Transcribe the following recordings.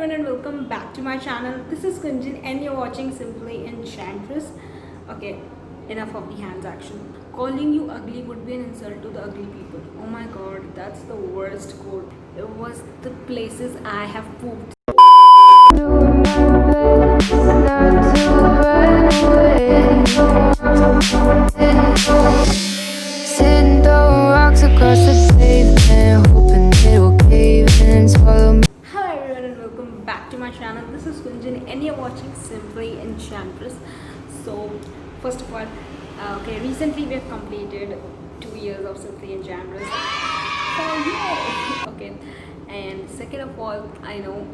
everyone and welcome back to my channel. This is Kunjan and you're watching Simply Enchantress. Okay, enough of the hands action. Calling you ugly would be an insult to the ugly people. Oh my god, that's the worst quote. It was the places I have pooped. Sitting throwing rocks across the pavement, hoping it'll cave in and swallow me. Hello everyone and welcome back to my channel. This is Kunjan and you're watching Simply Enchantress. So, first of all, recently we have completed 2 years of Simply Enchantress. Okay, and second of all, I know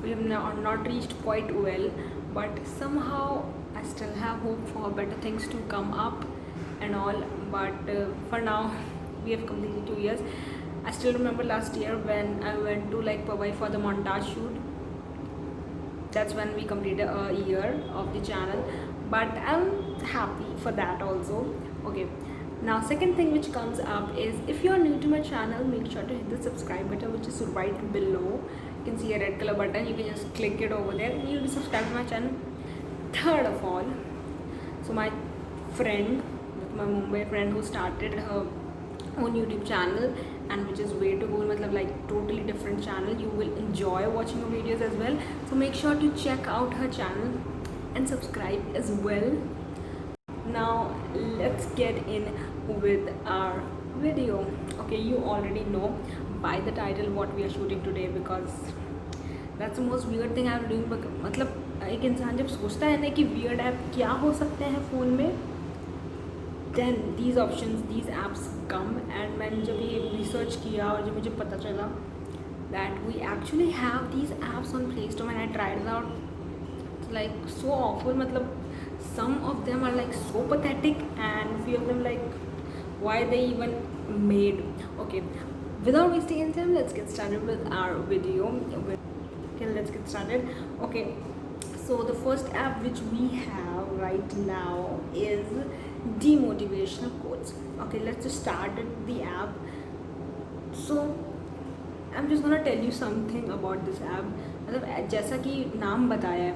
we have not reached quite well, but somehow I still have hope for better things to come up and all. But for now, we have completed 2 years. I still remember last year when I went to like Powai for the montage shoot. That's when we completed a year of the channel, but I'm happy for that also. Okay, now second thing which comes up is if you are new to my channel, make sure to hit the subscribe button which is right below. You can see a red color button, you can just click it over there and you'll be subscribed to my channel. Third of all, so my friend, my Mumbai friend who started her own YouTube channel and which is way to go, like totally different channel, you will enjoy watching her videos as well. So make sure to check out her channel and subscribe as well. Now let's get in with our video. Okay, you already know by the title what we are shooting today because that's the most weird thing I'm doing. मतलब एक इंसान जब सोचता है ना कि weird app क्या हो सकते हैं फ़ोन में, then these options, these apps come. And मैंने जब ये research किया और जब मुझे पता चला that we actually have these apps on Play Store and I tried it out, it's like so awful. मतलब some of them are like so pathetic and few of them like why they even made. Okay, without wasting any time, let's get started with our video. Okay, let's get started. Okay, so the first app which we have right now is demotivational quotes. Okay, let's just start with the app. So I'm just gonna tell you something about this app. मतलब जैसा कि नाम बताया है,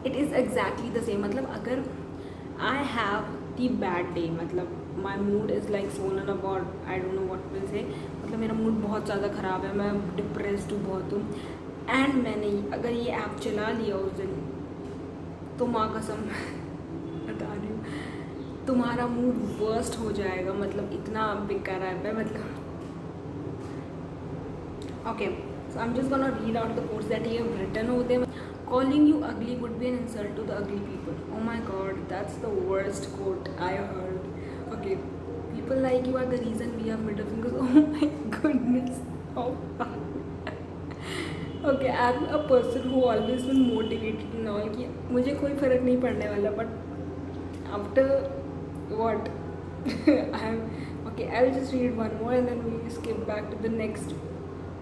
it is exactly the same. मतलब अगर I have the bad day, मतलब my mood is like swollen about, I don't know what will say, मतलब मेरा mood बहुत ज़्यादा ख़राब है, मैं depressed हूँ बहुत हूँ, एंड मैंने अगर ये ऐप चला लिया उस दिन तो माँ कसम बता रही हूँ तुम्हारा मूड वर्स्ट हो जाएगा. मतलब इतना बेकार ऐप है. मतलब okay, so I'm just gonna read out the quotes that he have written over there. Calling you ugly would be an insult to the ugly people. Oh my god, that's the worst quote I heard. Okay, people like you are the reason we have middle fingers. Oh my goodness. Oh. Okay, I'm a person who always been motivated and all कि मुझे कोई फ़र्क नहीं पड़ने वाला, but after what I'm okay, I'll just read one more and then we skip back to the next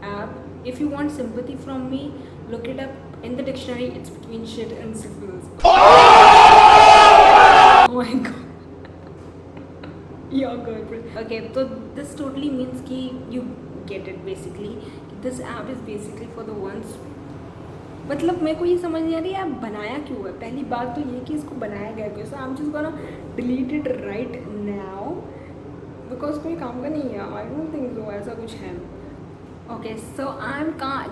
app. If you want sympathy from me, look it up in the dictionary. It's between shit and syphilis. Oh my god. Your girlfriend. Okay, so this totally means कि you get it basically. This app is basically for the ones. मतलब मेरे को ये समझ नहीं आ रही app बनाया क्यों है. पहली बात तो ये कि इसको बनाया गया क्यों. So I'm just gonna delete it right now because कोई काम का नहीं है. I don't think so ऐसा कुछ है. Okay, so I'm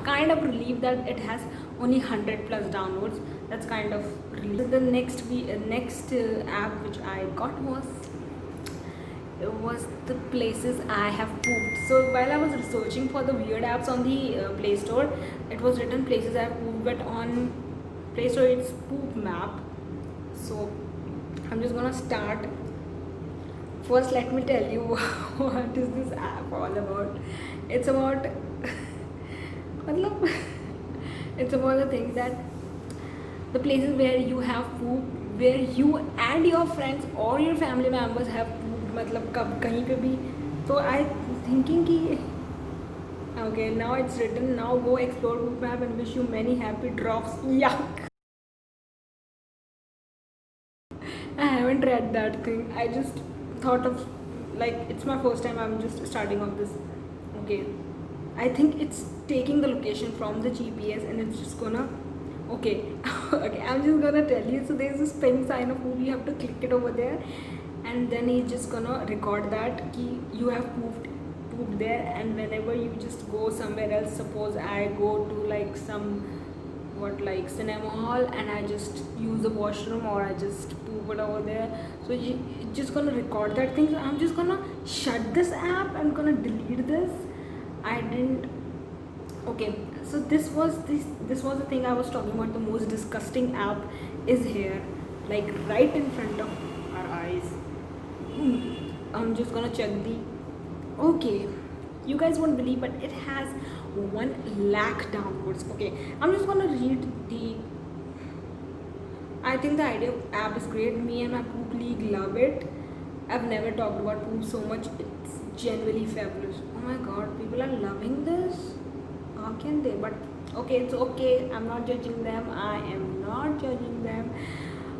kind of relieved that it has only 100 plus downloads. That's kind of relief. The next app which I got was the places I have pooped. So while I was researching for the weird apps on the Play Store, it was written places I have pooped, but on Play Store it's poop map. So I'm just gonna start. First, let me tell you what is this app all about. It's about मतलब it's about the thing that the places where you have poop, where you and your friends or your family members have pooped. मतलब कब कहीं पे भी. So I thinking कि okay, now it's written, now go explore poop map and wish you many happy drops. Yuck. I haven't read that thing. I just thought of like it's my first time. I'm just starting off this. Okay, I think it's taking the location from the GPS and it's just gonna, okay, okay, I'm just gonna tell you. So there's this pink sign of poop, you have to click it over there, and then he's just gonna record that ki you have pooped there. And whenever you just go somewhere else, suppose I go to like some what like cinema hall and I just use the washroom or I just poop it over there, so it's just gonna record that thing. So I'm just gonna shut this app, I'm gonna delete this. I didn't, okay, so this was the thing I was talking about. The most disgusting app is here, like right in front of our eyes. I'm just gonna check the, okay, you guys won't believe, but it has 1 lakh downloads. Okay, I'm just gonna read the, I think the idea of app is great. Me and my poop league love it. I've never talked about poop so much. It's genuinely fabulous. Oh my god, people are loving this. How can they? But okay, it's okay. I'm not judging them. I am not judging them.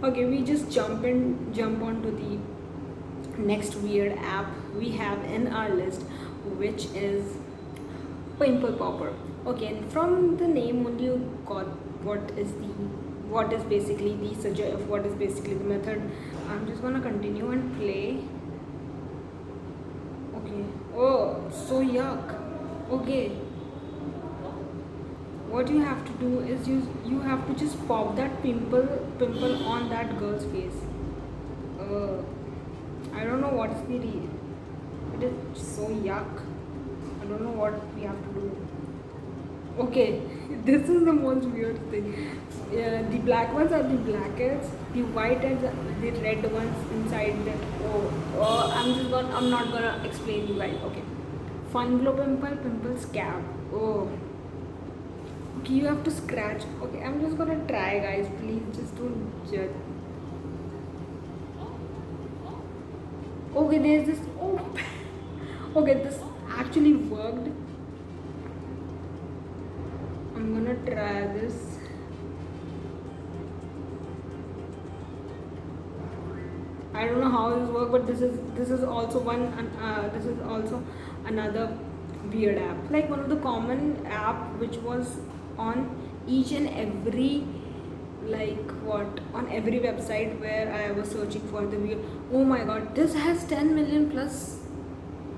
Okay, we just jump onto the next weird app we have in our list, which is Pimple Popper. Okay, and from the name only you got what is basically the what is basically the method. I'm just gonna continue and play. Okay. Oh, so yuck. Okay. What you have to do is you have to just pop that pimple on that girl's face. I don't know what's the it is so yuck. I don't know what we have to do. Okay, this is the most weird thing. The black ones are the blackheads, the white heads are the red ones inside them. I'm not gonna explain you guys. Okay, fun glow pimple scab. Oh, okay, you have to scratch. Okay, I'm just gonna try, guys. Please, just don't judge. Okay, there's this. Oh, okay, this actually worked. I'm gonna try this. I don't know how this works, but this is also this is also another weird app. Like one of the common app which was on each and every on every website where I was searching for the weird. Oh my god, this has 10 million plus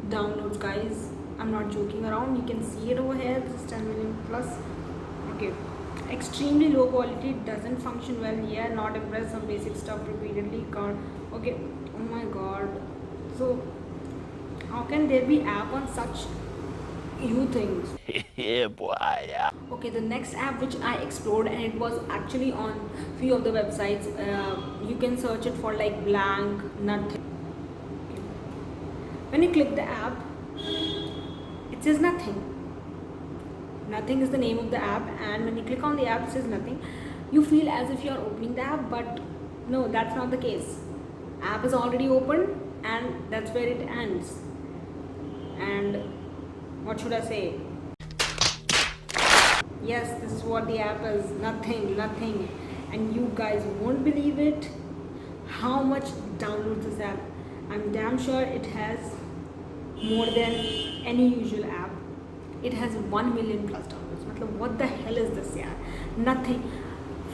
downloads, guys. I'm not joking around. You can see it over here. This is 10 million plus. Okay, extremely low quality, doesn't function well. Yeah, not impressed. Some basic stuff repeatedly can't. Okay, oh my god. So how can there be app on such new things? Yeah, boy. Yeah. Okay, the next app which I explored, and it was actually on few of the websites. You can search it for like blank nothing. Okay. When you click the app, it says nothing. Nothing is the name of the app, and when you click on the app, it says nothing. You feel as if you are opening the app, but no, that's not the case. App is already open, and that's where it ends. And what should I say? Yes, this is what the app is. Nothing. And you guys won't believe it. How much downloads this app? I'm damn sure it has more than any usual app. It has 1 million plus downloads. Matlab, what the hell is this, yaar? Nothing.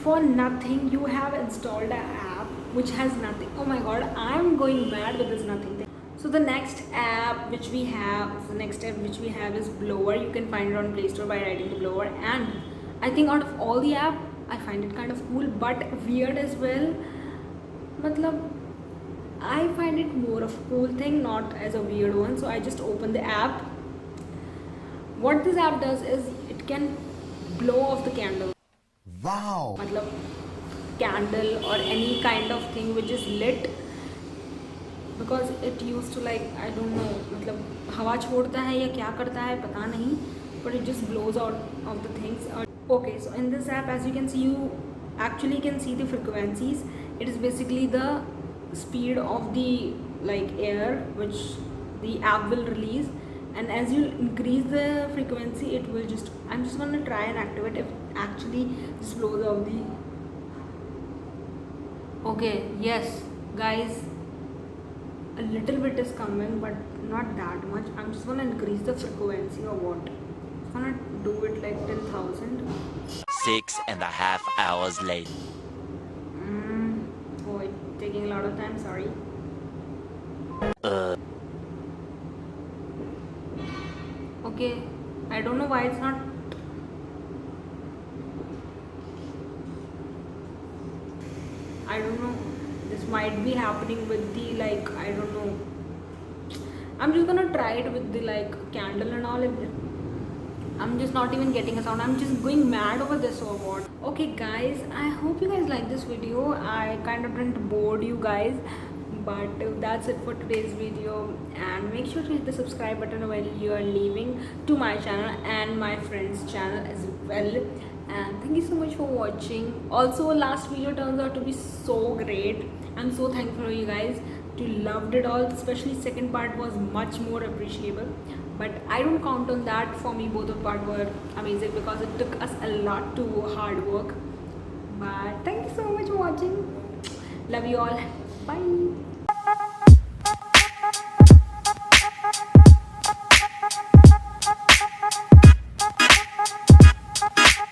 For nothing, you have installed an app which has nothing. Oh my god, I'm going mad with this nothing thing. So the next app which we have is Blower. You can find it on Play Store by writing the Blower. And I think out of all the app, I find it kind of cool but weird as well. Matlab, I find it more of a cool thing, not as a weird one. So I just open the app. What this app does is it can blow off the candle. Wow. Matlab, candle or any kind of thing which is lit, because it used to like, I don't know, मतलब हवा छोड़ता है या क्या करता है पता नहीं, but it just blows out of the things. Okay, so in this app, as you can see, you actually can see the frequencies. It is basically the speed of the like air which the app will release, and as you increase the frequency, it will just, I'm just gonna try and activate if actually just blows out the. Okay, yes guys, a little bit is coming but not that much. I'm just gonna increase the frequency or what. gonna do it like 10,000. 6.5 hours later. Oh, it's taking a lot of time, sorry. Okay, I don't know why it's not. I don't know. This might be happening with the like, I don't know. I'm just gonna try it with the like candle and all. I'm just not even getting a sound. I'm just going mad over this or what. Okay guys, I hope you guys like this video. I kind of didn't bore you guys, but that's it for today's video. And make sure to hit the subscribe button while you are leaving to my channel and my friend's channel as well. And thank you so much for watching. Also, last video turns out to be so great. I'm so thankful for you guys. You loved it all, especially second part was much more appreciable, but I don't count on that. For me, both of part were amazing because it took us a lot to hard work. But thank you so much for watching. Love you all. Bye.